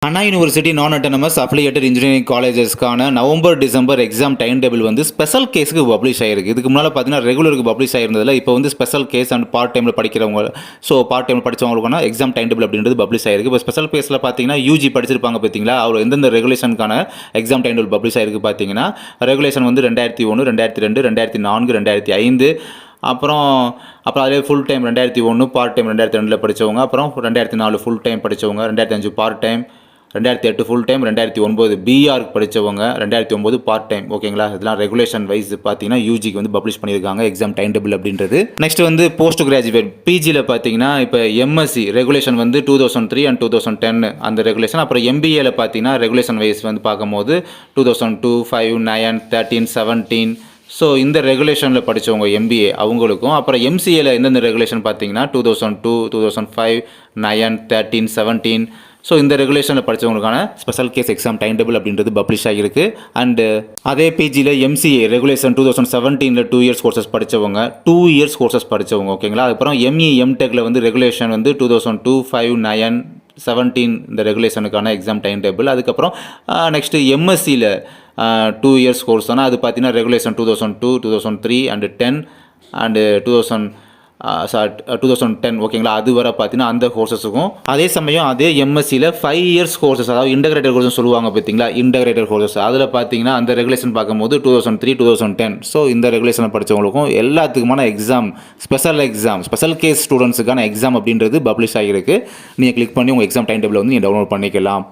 அண்ணா university non autonomous affiliated engineering காலேஜஸ்க்கான November December exam time table வந்து special கேஸுக்கு publish ஆயிருக்கு. இதுக்கு முன்னால் பார்த்தீங்கன்னா ரெகுலருக்கு பப்ளிஷ் ஆயிருந்ததில் இப்போ வந்து ஸ்பெஷல் கேஸ் அண்ட் பார்ட் டைமில் படிக்கிறவங்க, ஸோ பார்ட் டைமில் படித்தவங்களுக்கான எக்ஸாம் டைம் டேபிள் அப்படின்றது பப்ளிஷ் ஆயிருக்கு. இப்போ ஸ்பெஷல் கேஸில் பார்த்தீங்கன்னா யூஜி படிச்சிருப்பாங்க பார்த்தீங்களா, அவர் எந்தெந்த ரெகுலேஷனுக்கான எக்ஸாம் டைம் டேபிள் பப்ளிஷ் ஆயிருக்கு பார்த்தீங்கன்னா, ரெகுலேஷன் வந்து 2001, 2002, 2004, 2005, அப்புறம் அதிலே ஃபுல் டைம் 2001, பார்ட் டைம் 2002 படித்தவங்க, அப்புறம் 2004 ஃபுல் டைம் படித்தவங்க, 2005 part time, 2008 full time, 2009 PR படித்தவங்க, 2009 பார்ட் டைம். ஓகேங்களா, இதெல்லாம் ரெகுலேஷன் வைஸ் பார்த்தீங்கன்னா யூஜிக்கு வந்து பப்ளிஷ் பண்ணியிருக்காங்க எக்ஸாம் டைம் டேபிள் அப்படின்றது. நெக்ஸ்ட் வந்து போஸ்ட் கிராஜுவேட் பிஜியில் பார்த்தீங்கன்னா இப்போ எம்எஸ்சி ரெகுலேஷன் வந்து 2003 அண்ட் 2010 அந்த ரெகுலேஷன். அப்புறம் எம்பிஏல பார்த்தீங்கன்னா ரெகுலேஷன் வைஸ் வந்து பார்க்கும்போது 2002, 5, 9, 13, 17. ஸோ இந்த ரெகுலேஷனில் படித்தவங்க எம்பிஏ அவங்களுக்கும். அப்புறம் எம்சிஏல எந்தெந்த ரெகுலேஷன் பார்த்தீங்கன்னா 2002, 2005, 9, 13, 17. ஸோ இந்த ரெகுலேஷனில் படித்தவங்களுக்கான special case exam time table அப்படின்றது பப்ளிஷ் ஆகிருக்கு. அண்டு அதே பேஜில் எம்சிஏ ரெகுலேஷன் 2017 2 இயர்ஸ் கோர்சஸ் படித்தவங்க, 2 இயர்ஸ் கோர்சஸ் படித்தவங்க. ஓகேங்களா, அதுக்கப்புறம் எம்இ எம்டெக்கில் வந்து ரெகுலேஷன் வந்து 2002, 5, 9, 17 இந்த ரெகுலேஷனுக்கான எக்ஸாம் டைம் டேபிள். அதுக்கப்புறம் நெக்ஸ்ட்டு எம்எஸ்சியில் 2 இயர்ஸ் கோர்ஸ் தானே, அது பார்த்தீங்கன்னா ரெகுலேஷன் 2002, 2003 அண்டு 10 அண்டு 2010. ஓகேங்களா, அது வர பார்த்தீங்கன்னா அந்த கோர்சஸுக்கும். அதே சமயம் அதே எம்எஸ்சியில் 5 இயர்ஸ் கோர்சஸ், அதாவது இன்டகிரேட்டட் கோர்சஸ் சொல்லுவாங்க பார்த்தீங்களா, இன்டகிரேட்டட் கோர்சஸ், அதில் பார்த்தீங்கன்னா அந்த ரெகுலேஷன் பார்க்கும்போது 2003, 2010. ஸோ இந்த ரெகுலேஷனை படித்தவங்களுக்கும் எல்லாத்துக்குமான எக்ஸாம், ஸ்பெஷல் கேஸ் ஸ்டூடெண்ட்ஸுக்கான எக்ஸாம் அப்படின்றது பப்ளிஷ் ஆகிருக்கு. நீங்கள் கிளிக் பண்ணி உங்கள் எக்ஸாம் டைம் டேபிள் வந்து நீங்கள் டவுன்லோட் பண்ணிக்கலாம்.